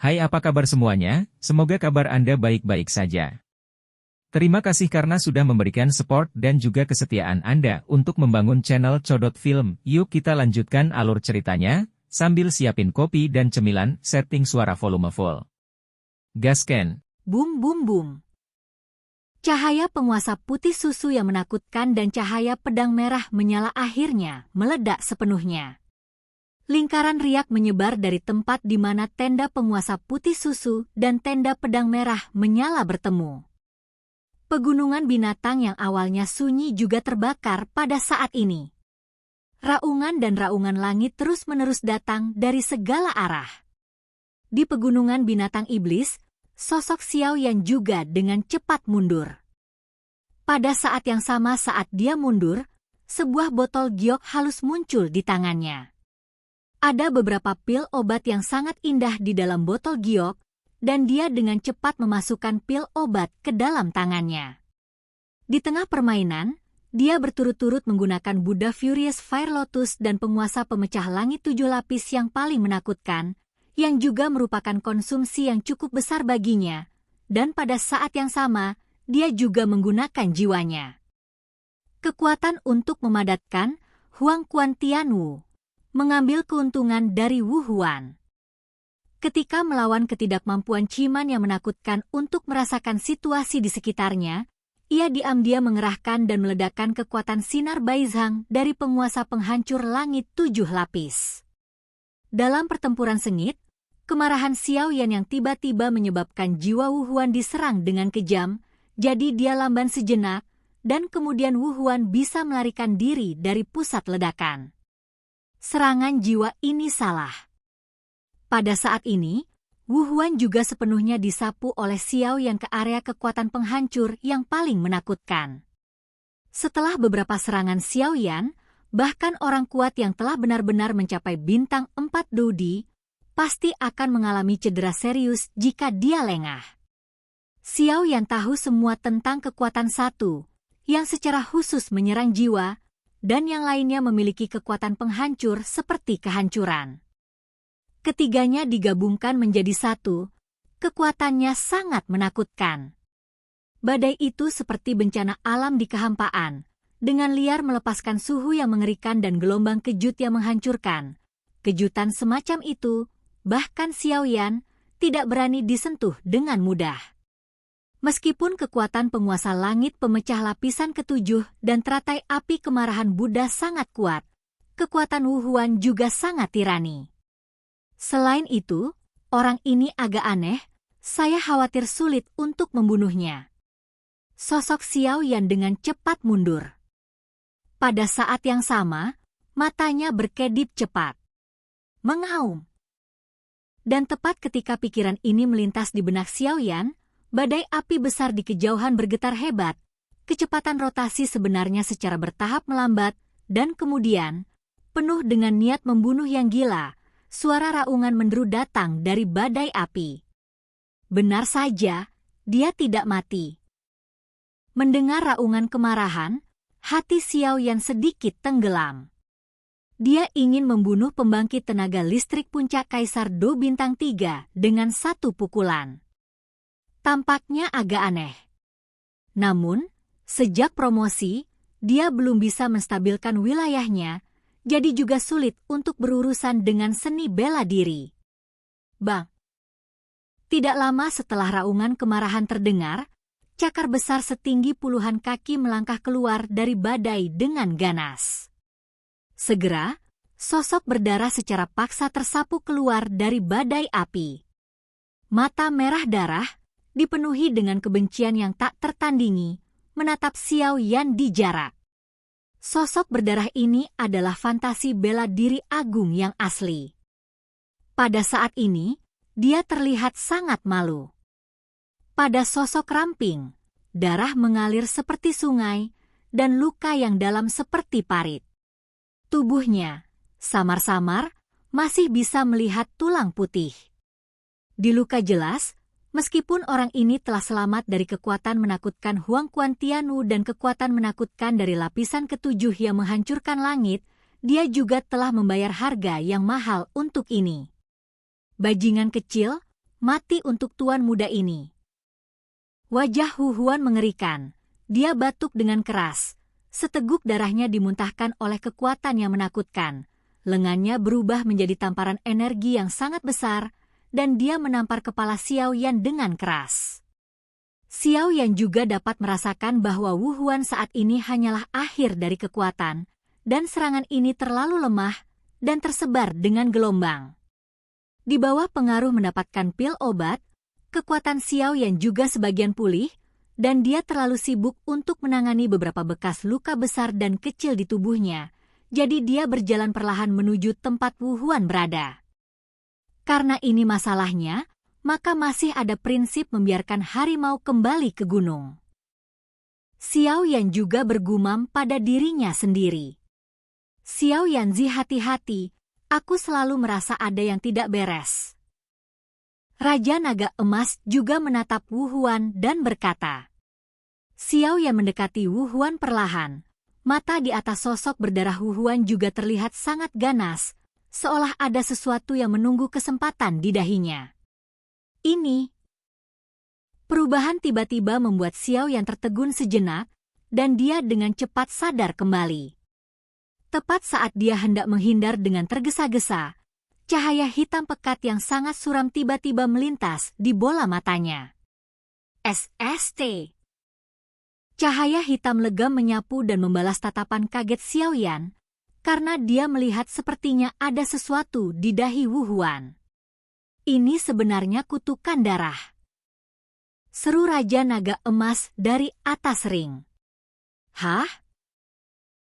Hai, apa kabar semuanya? Semoga kabar Anda baik-baik saja. Terima kasih karena sudah memberikan support dan juga kesetiaan Anda untuk membangun channel Codot Film. Yuk kita lanjutkan alur ceritanya, sambil siapin kopi dan cemilan, setting suara volume full. Gasken. Bum bum bum. Cahaya penguasa putih susu yang menakutkan dan cahaya pedang merah menyala akhirnya meledak sepenuhnya. Lingkaran riak menyebar dari tempat di mana tenda penguasa putih susu dan tenda pedang merah menyala bertemu. Pegunungan binatang yang awalnya sunyi juga terbakar pada saat ini. Raungan dan raungan langit terus-menerus datang dari segala arah. Di pegunungan binatang iblis, sosok Xiao Yan juga dengan cepat mundur. Pada saat yang sama saat dia mundur, sebuah botol giok halus muncul di tangannya. Ada beberapa pil obat yang sangat indah di dalam botol giok, dan dia dengan cepat memasukkan pil obat ke dalam tangannya. Di tengah permainan, dia berturut-turut menggunakan Buddha Furious Fire Lotus dan penguasa pemecah langit 7 lapis yang paling menakutkan, yang juga merupakan konsumsi yang cukup besar baginya, dan pada saat yang sama, dia juga menggunakan jiwanya. Kekuatan untuk memadatkan Huang Quan Tianwu mengambil keuntungan dari Wu Huan. Ketika melawan ketidakmampuan Ciman yang menakutkan untuk merasakan situasi di sekitarnya, ia diam-diam mengerahkan dan meledakkan kekuatan sinar Baizhang dari penguasa penghancur langit 7 lapis. Dalam pertempuran sengit, kemarahan Xiao Yan yang tiba-tiba menyebabkan jiwa Wu Huan diserang dengan kejam, jadi dia lamban sejenak, dan kemudian Wu Huan bisa melarikan diri dari pusat ledakan. Serangan jiwa ini salah. Pada saat ini, Wu Huan juga sepenuhnya disapu oleh Xiao Yan ke area kekuatan penghancur yang paling menakutkan. Setelah beberapa serangan Xiao Yan, bahkan orang kuat yang telah benar-benar mencapai bintang 4 Doudi, pasti akan mengalami cedera serius jika dia lengah. Xiao Yan tahu semua tentang kekuatan satu, yang secara khusus menyerang jiwa, dan yang lainnya memiliki kekuatan penghancur seperti kehancuran. Ketiganya digabungkan menjadi satu, kekuatannya sangat menakutkan. Badai itu seperti bencana alam di kehampaan, dengan liar melepaskan suhu yang mengerikan dan gelombang kejut yang menghancurkan. Kejutan semacam itu, bahkan Xiao Yan, tidak berani disentuh dengan mudah. Meskipun kekuatan penguasa langit pemecah lapisan ketujuh dan teratai api kemarahan Buddha sangat kuat, kekuatan Wu Huan juga sangat tirani. Selain itu, orang ini agak aneh, saya khawatir sulit untuk membunuhnya. Sosok Xiao Yan dengan cepat mundur. Pada saat yang sama, matanya berkedip cepat. Mengaum. Dan tepat ketika pikiran ini melintas di benak Xiao Yan, badai api besar di kejauhan bergetar hebat, kecepatan rotasi sebenarnya secara bertahap melambat, dan kemudian, penuh dengan niat membunuh yang gila, suara raungan menderu datang dari badai api. Benar saja, dia tidak mati. Mendengar raungan kemarahan, hati Xiao Yan sedikit tenggelam. Dia ingin membunuh pembangkit tenaga listrik puncak Kaisar Do Bintang 3 dengan satu pukulan. Tampaknya agak aneh. Namun, sejak promosi, dia belum bisa menstabilkan wilayahnya, jadi juga sulit untuk berurusan dengan seni bela diri. Bang! Tidak lama setelah raungan kemarahan terdengar, cakar besar setinggi puluhan kaki melangkah keluar dari badai dengan ganas. Segera, sosok berdarah secara paksa tersapu keluar dari badai api. Mata merah darah, dipenuhi dengan kebencian yang tak tertandingi, menatap Xiao Yan di jarak. Sosok berdarah ini adalah fantasi bela diri agung yang asli. Pada saat ini, dia terlihat sangat malu. Pada sosok ramping, darah mengalir seperti sungai, dan luka yang dalam seperti parit. Tubuhnya, samar-samar, masih bisa melihat tulang putih. Di luka jelas, meskipun orang ini telah selamat dari kekuatan menakutkan Huang Quan Tianwu dan kekuatan menakutkan dari lapisan ketujuh yang menghancurkan langit, dia juga telah membayar harga yang mahal untuk ini. Bajingan kecil, mati untuk tuan muda ini. Wajah Hu Huan mengerikan. Dia batuk dengan keras. Seteguk darahnya dimuntahkan oleh kekuatan yang menakutkan. Lengannya berubah menjadi tamparan energi yang sangat besar, dan dia menampar kepala Xiao Yan dengan keras. Xiao Yan juga dapat merasakan bahwa Wu Huan saat ini hanyalah akhir dari kekuatan, dan serangan ini terlalu lemah dan tersebar dengan gelombang. Di bawah pengaruh mendapatkan pil obat, kekuatan Xiao Yan juga sebagian pulih, dan dia terlalu sibuk untuk menangani beberapa bekas luka besar dan kecil di tubuhnya, jadi dia berjalan perlahan menuju tempat Wu Huan berada. Karena ini masalahnya, maka masih ada prinsip membiarkan harimau kembali ke gunung. Xiao Yan juga bergumam pada dirinya sendiri. Xiao Yanzi, hati-hati, aku selalu merasa ada yang tidak beres. Raja Naga Emas juga menatap Wu Huan dan berkata. Xiao Yan mendekati Wu Huan perlahan. Mata di atas sosok berdarah Wu Huan juga terlihat sangat ganas, seolah ada sesuatu yang menunggu kesempatan di dahinya. Ini. Perubahan tiba-tiba membuat Xiao Yan tertegun sejenak, dan dia dengan cepat sadar kembali. Tepat saat dia hendak menghindar dengan tergesa-gesa, cahaya hitam pekat yang sangat suram tiba-tiba melintas di bola matanya. SST. Cahaya hitam legam menyapu dan membalas tatapan kaget Xiao Yan, karena dia melihat sepertinya ada sesuatu di dahi Wu Huan. Ini sebenarnya kutukan darah. Seru Raja Naga Emas dari atas ring. Hah?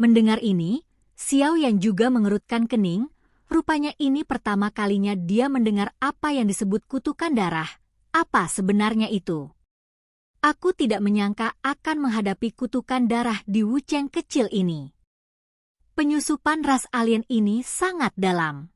Mendengar ini, Xiao Yan juga mengerutkan kening. Rupanya ini pertama kalinya dia mendengar apa yang disebut kutukan darah. Apa sebenarnya itu? Aku tidak menyangka akan menghadapi kutukan darah di Wucheng kecil ini. Penyusupan ras alien ini sangat dalam.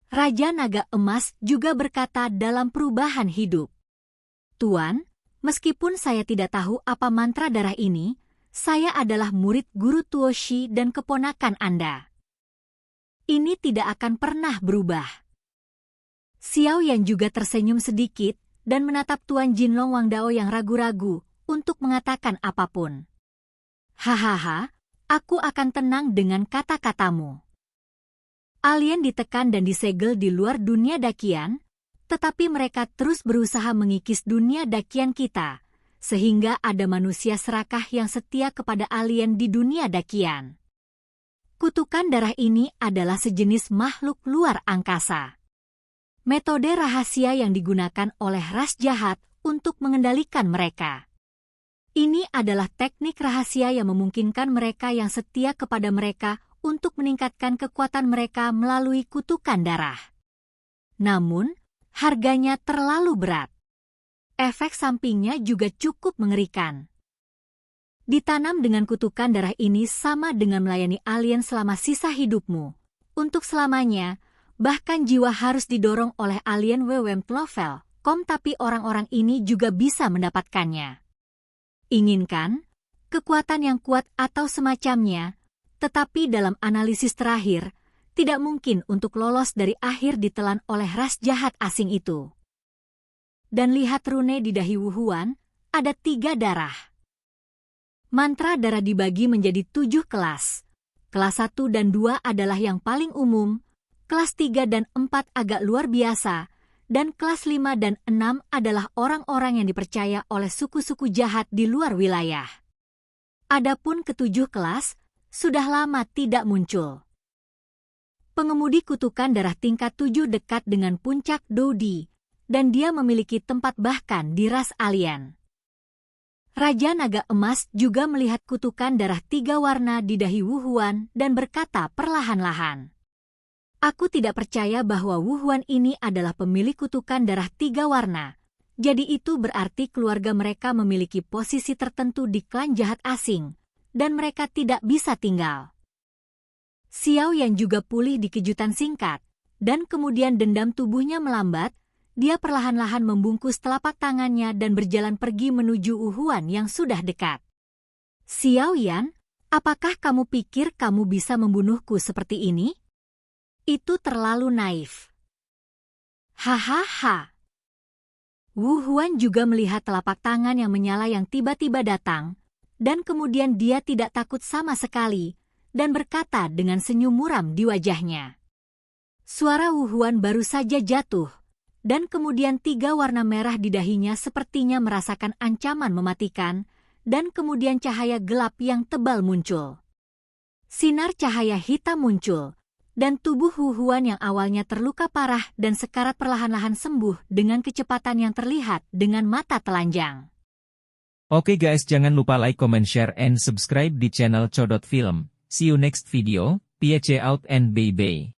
Raja Naga Emas juga berkata dalam perubahan hidup. Tuan, meskipun saya tidak tahu apa mantra darah ini, saya adalah murid Guru Tuoshi dan keponakan Anda. Ini tidak akan pernah berubah. Xiao Yan juga tersenyum sedikit dan menatap Tuan Jinlong Wangdao yang ragu-ragu untuk mengatakan apapun. Hahaha, aku akan tenang dengan kata-katamu. Alien ditekan dan disegel di luar dunia dakian, tetapi mereka terus berusaha mengikis dunia dakian kita, sehingga ada manusia serakah yang setia kepada alien di dunia dakian. Kutukan darah ini adalah sejenis makhluk luar angkasa. Metode rahasia yang digunakan oleh ras jahat untuk mengendalikan mereka. Ini adalah teknik rahasia yang memungkinkan mereka yang setia kepada mereka untuk meningkatkan kekuatan mereka melalui kutukan darah. Namun, harganya terlalu berat. Efek sampingnya juga cukup mengerikan. Ditanam dengan kutukan darah ini sama dengan melayani alien selama sisa hidupmu. Untuk selamanya, bahkan jiwa harus didorong oleh alien www.novel.com, tapi orang-orang ini juga bisa mendapatkannya. Inginkan kekuatan yang kuat atau semacamnya, tetapi dalam analisis terakhir, tidak mungkin untuk lolos dari akhir ditelan oleh ras jahat asing itu. Dan lihat rune di dahi Wu Huan, ada 3 darah. Mantra darah dibagi menjadi 7 kelas. Kelas 1 dan 2 adalah yang paling umum, kelas 3 dan 4 agak luar biasa, dan kelas 5 dan 6 adalah orang-orang yang dipercaya oleh suku-suku jahat di luar wilayah. Adapun ke-7 kelas, sudah lama tidak muncul. Pengemudi kutukan darah tingkat 7 dekat dengan puncak Dodi, dan dia memiliki tempat bahkan di ras alien. Raja Naga Emas juga melihat kutukan darah 3 warna di dahi Wu Huan dan berkata perlahan-lahan. Aku tidak percaya bahwa Wu Huan ini adalah pemilik kutukan darah 3 warna. Jadi itu berarti keluarga mereka memiliki posisi tertentu di klan jahat asing, dan mereka tidak bisa tinggal. Xiao Yan juga pulih di kejutan singkat, dan kemudian dendam tubuhnya melambat. Dia perlahan-lahan membungkus telapak tangannya dan berjalan pergi menuju Wu Huan yang sudah dekat. Xiao Yan, apakah kamu pikir kamu bisa membunuhku seperti ini? Itu terlalu naif. Hahaha. Wu Huan juga melihat telapak tangan yang menyala yang tiba-tiba datang, dan kemudian dia tidak takut sama sekali, dan berkata dengan senyum muram di wajahnya. Suara Wu Huan baru saja jatuh, dan kemudian 3 warna merah di dahinya sepertinya merasakan ancaman mematikan, dan kemudian cahaya gelap yang tebal muncul. Sinar cahaya hitam muncul, dan tubuh Wu Huan yang awalnya terluka parah dan sekarat perlahan-lahan sembuh dengan kecepatan yang terlihat dengan mata telanjang. Oke guys, jangan lupa like, comment, share, and subscribe di channel Codot Film. See you next video, peace out and bye-bye.